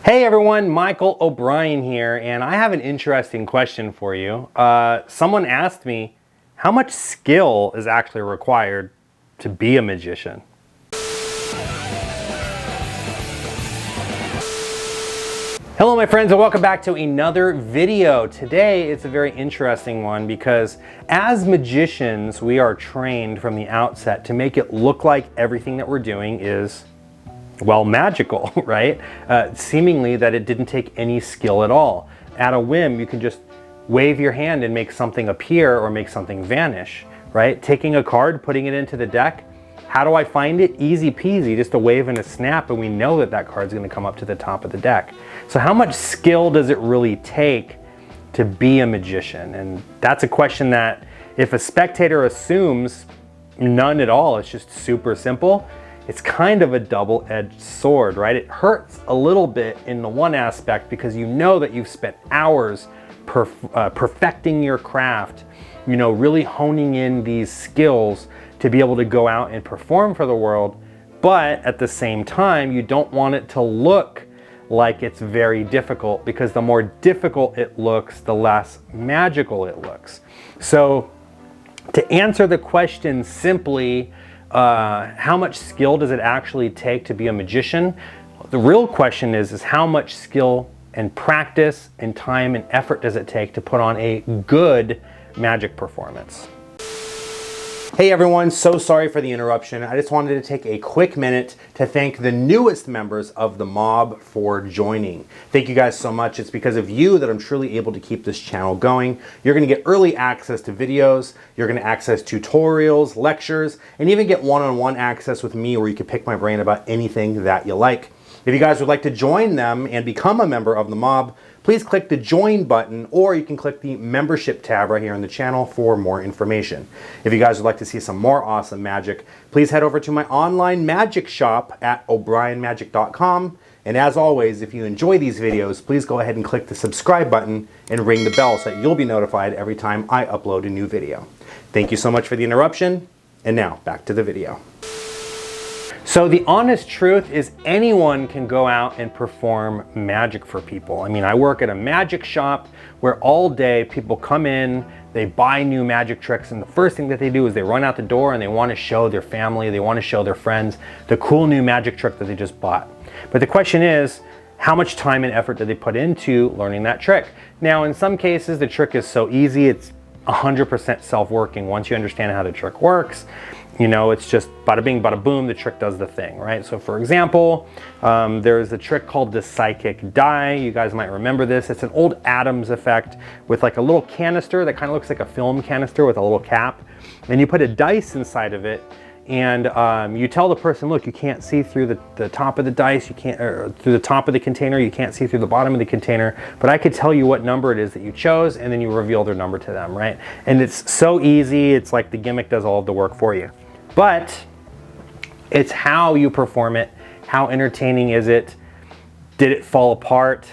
Hey everyone, Michael O'Brien here, and I have an interesting question for you. Someone asked me, how much skill is actually required to be a magician? Hello my friends, and welcome back to another video. Today it's a very interesting one because as magicians, we are trained from the outset to make it look like everything that we're doing is, well, magical, right? Seemingly that it didn't take any skill at all. At a whim, you can just wave your hand and make something appear or make something vanish, right? Taking a card, putting it into the deck. How do I find it? Easy peasy, just a wave and a snap, and we know that that card's gonna come up to the top of the deck. So how much skill does it really take to be a magician? And that's a question that if a spectator assumes none at all, it's just super simple, it's kind of a double-edged sword, right? It hurts a little bit in the one aspect because you know that you've spent hours perfecting your craft, you know, really honing in these skills to be able to go out and perform for the world. But at the same time, you don't want it to look like it's very difficult, because the more difficult it looks, the less magical it looks. So to answer the question simply, how much skill does it actually take to be a magician? The real question is how much skill and practice and time and effort does it take to put on a good magic performance? Hey everyone, so sorry for the interruption. I just wanted to take a quick minute to thank the newest members of the mob for joining. Thank you guys so much. It's because of you that I'm truly able to keep this channel going. You're gonna get early access to videos, you're gonna access tutorials, lectures, and even get one-on-one access with me where you can pick my brain about anything that you like. If you guys would like to join them and become a member of the mob, please click the join button, or you can click the membership tab right here on the channel for more information. If you guys would like to see some more awesome magic, please head over to my online magic shop at o'brienmagic.com. And as always, if you enjoy these videos, please go ahead and click the subscribe button and ring the bell so that you'll be notified every time I upload a new video. Thank you so much for the interruption. And now back to the video. So the honest truth is anyone can go out and perform magic for people. I mean, I work at a magic shop where all day people come in, they buy new magic tricks, and the first thing that they do is they run out the door and they want to show their family, they want to show their friends the cool new magic trick that they just bought. But the question is, how much time and effort do they put into learning that trick? Now, in some cases, the trick is so easy, it's 100% self-working. Once you understand how the trick works, you know, it's just bada bing, bada boom, the trick does the thing, right? So for example, there's a trick called the psychic die. You guys might remember this. It's an old Adams effect with like a little canister that kind of looks like a film canister with a little cap. And you put a dice inside of it, and you tell the person, look, you can't see through the top of the dice, you can't, or through the top of the container, you can't see through the bottom of the container, but I could tell you what number it is that you chose, and then you reveal their number to them, right? And it's so easy, it's like the gimmick does all of the work for you. But it's how you perform it. How entertaining is it? Did it fall apart?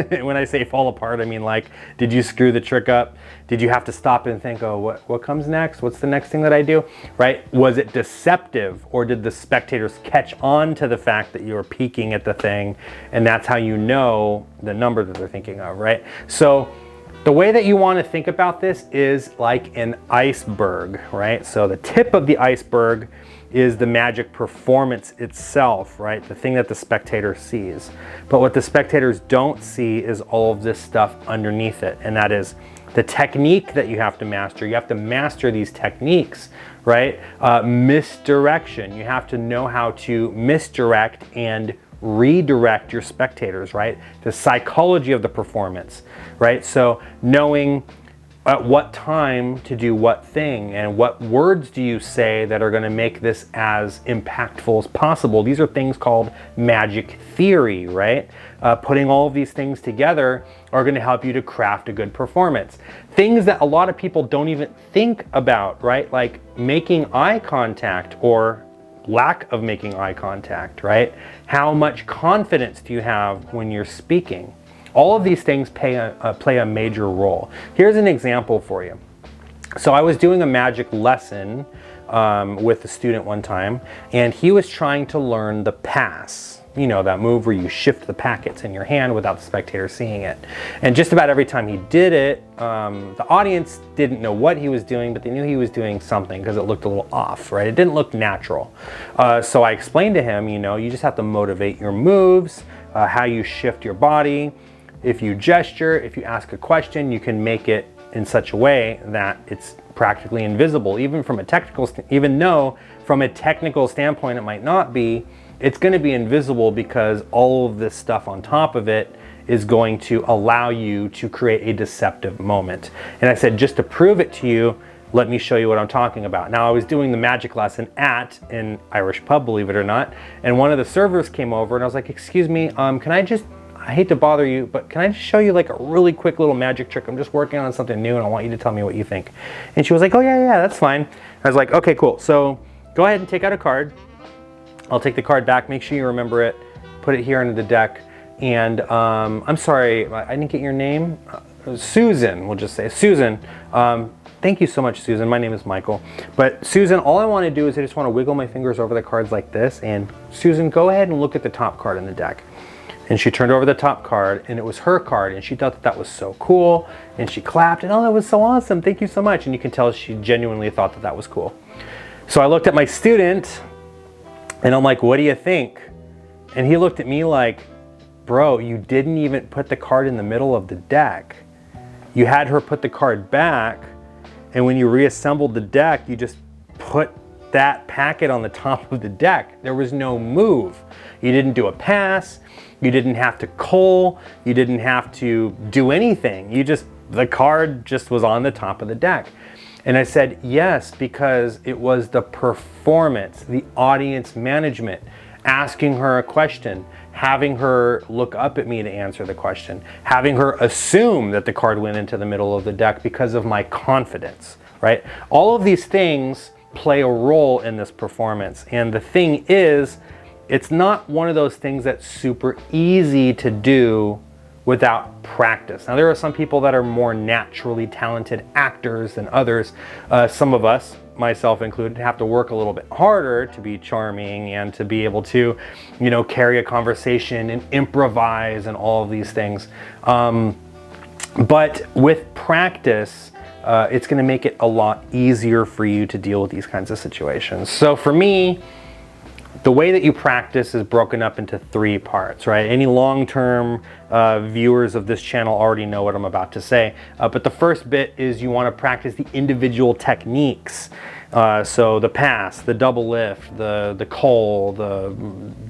When I say fall apart, I mean like, did you screw the trick up? Did you have to stop and think, oh, what comes next? What's the next thing that I do, right? Was it deceptive, or did the spectators catch on to the fact that you were peeking at the thing, and that's how you know the number that they're thinking of, right? So the way that you want to think about this is like an iceberg, right? So the tip of the iceberg is the magic performance itself, right? The thing that the spectator sees. But what the spectators don't see is all of this stuff underneath it, and that is the technique that you have to master. You have to master these techniques, right? Misdirection. You have to know how to misdirect and redirect your spectators, right? The psychology of the performance, right? So knowing at what time to do what thing, and what words do you say that are going to make this as impactful as possible. These are things called magic theory, right? Putting all of these things together are going to help you to craft a good performance. Things that a lot of people don't even think about, right? Like making eye contact or lack of making eye contact, right? How much confidence do you have when you're speaking? All of these things play a major role. Here's an example for you. So I was doing a magic lesson with a student one time, and he was trying to learn the pass. you know, that move where you shift the packets in your hand without the spectator seeing it. And just about every time he did it, the audience didn't know what he was doing, but they knew he was doing something because it looked a little off, right? It didn't look natural. So I explained to him, you know, you just have to motivate your moves, how you shift your body. If you gesture, if you ask a question, you can make it in such a way that it's practically invisible, even though from a technical standpoint it might not be. It's going to be invisible because all of this stuff on top of it is going to allow you to create a deceptive moment. And I said, just to prove it to you, let me show you what I'm talking about. Now, I was doing the magic lesson at an Irish pub, believe it or not, and one of the servers came over and I was like, excuse me, I hate to bother you, but can I just show you like a really quick little magic trick? I'm just working on something new and I want you to tell me what you think. And she was like, oh yeah, that's fine. I was like, okay, cool. So go ahead and take out a card. I'll take the card back, make sure you remember it, put it here under the deck. And I'm sorry, I didn't get your name. Susan, we'll just say Susan. Thank you so much, Susan. My name is Michael. But Susan, all I want to do is I just want to wiggle my fingers over the cards like this. And Susan, go ahead and look at the top card in the deck. And she turned over the top card and it was her card and she thought that that was so cool. And she clapped and, oh, that was so awesome. Thank you so much. And you can tell she genuinely thought that that was cool. So I looked at my student and I'm like, what do you think? And he looked at me like, bro, you didn't even put the card in the middle of the deck. You had her put the card back, and when you reassembled the deck, you just put that packet on the top of the deck. There was no move. You didn't do a pass. You didn't have to cull. You didn't have to do anything. The card just was on the top of the deck. And I said, yes, because it was the performance, the audience management, asking her a question, having her look up at me to answer the question, having her assume that the card went into the middle of the deck because of my confidence, right? All of these things play a role in this performance. And the thing is, it's not one of those things that's super easy to do without practice. Now, there are some people that are more naturally talented actors than others. Some of us, myself included, have to work a little bit harder to be charming and to be able to, you know, carry a conversation and improvise and all of these things. But with practice, it's gonna make it a lot easier for you to deal with these kinds of situations. So for me, the way that you practice is broken up into 3 parts, right? Any long-term viewers of this channel already know what I'm about to say. But the first bit is you want to practice the individual techniques. So the pass, the double lift, the cull, the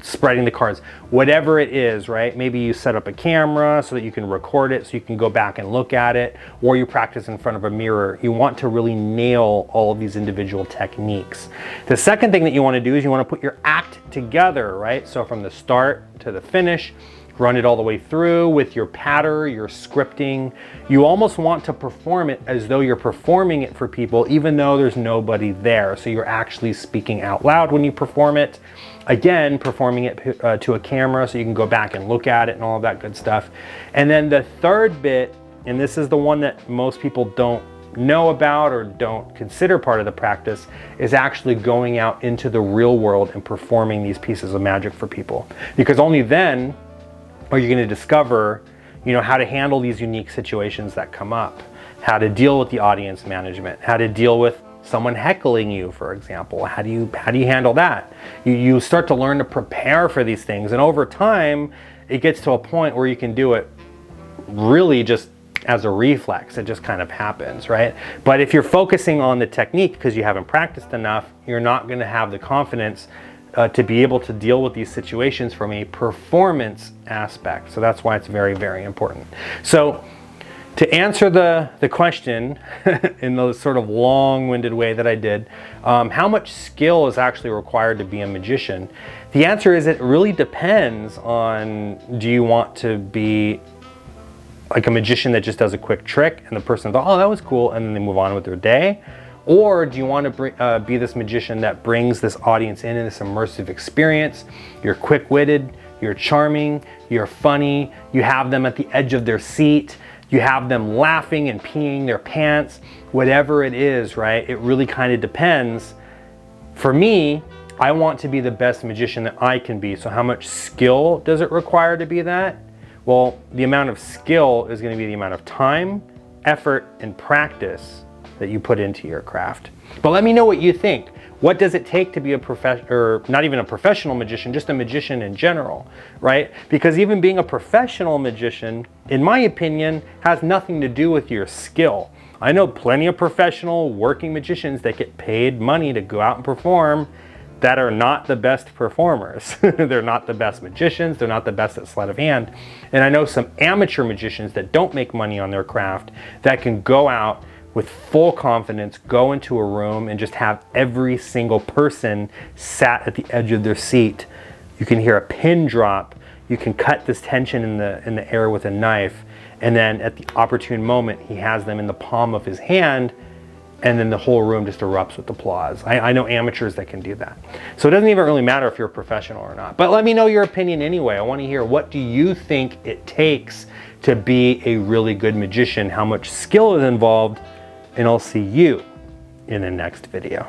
spreading the cards, whatever it is, right? Maybe you set up a camera so that you can record it so you can go back and look at it, or you practice in front of a mirror. You want to really nail all of these individual techniques. The second thing that you want to do is you want to put your act together, right? So from the start to the finish, run it all the way through with your patter, your scripting. You almost want to perform it as though you're performing it for people, even though there's nobody there. So you're actually speaking out loud when you perform it. Again, performing it to a camera so you can go back and look at it and all of that good stuff. And then the third bit, and this is the one that most people don't know about or don't consider part of the practice, is actually going out into the real world and performing these pieces of magic for people. Because only then are you going to discover, you know, how to handle these unique situations that come up, how to deal with the audience management, how to deal with someone heckling you, for example. How do you handle that? You start to learn to prepare for these things, and over time, it gets to a point where you can do it really just as a reflex. It just kind of happens, right? But if you're focusing on the technique because you haven't practiced enough, you're not going to have the confidence to be able to deal with these situations from a performance aspect. So that's why it's very, very important. So to answer the question in the sort of long-winded way that I did, how much skill is actually required to be a magician? The answer is it really depends on, do you want to be like a magician that just does a quick trick and the person thought, oh, that was cool, and then they move on with their day? Or do you want to be this magician that brings this audience in this immersive experience? You're quick-witted, you're charming, you're funny, you have them at the edge of their seat, you have them laughing and peeing their pants, whatever it is, right? It really kind of depends. For me, I want to be the best magician that I can be. So how much skill does it require to be that? Well, the amount of skill is going to be the amount of time, effort, and practice that you put into your craft. But let me know what you think. What does it take to be a professional, or not even a professional magician, just a magician in general, right? Because even being a professional magician, in my opinion, has nothing to do with your skill. I know plenty of professional working magicians that get paid money to go out and perform that are not the best performers. They're not the best magicians, they're not the best at sleight of hand. And I know some amateur magicians that don't make money on their craft that can go out with full confidence, go into a room and just have every single person sat at the edge of their seat. You can hear a pin drop, you can cut this tension in the air with a knife, and then at the opportune moment, he has them in the palm of his hand, and then the whole room just erupts with applause. I know amateurs that can do that. So it doesn't even really matter if you're a professional or not. But let me know your opinion anyway. I want to hear, what do you think it takes to be a really good magician? How much skill is involved? And I'll see you in the next video.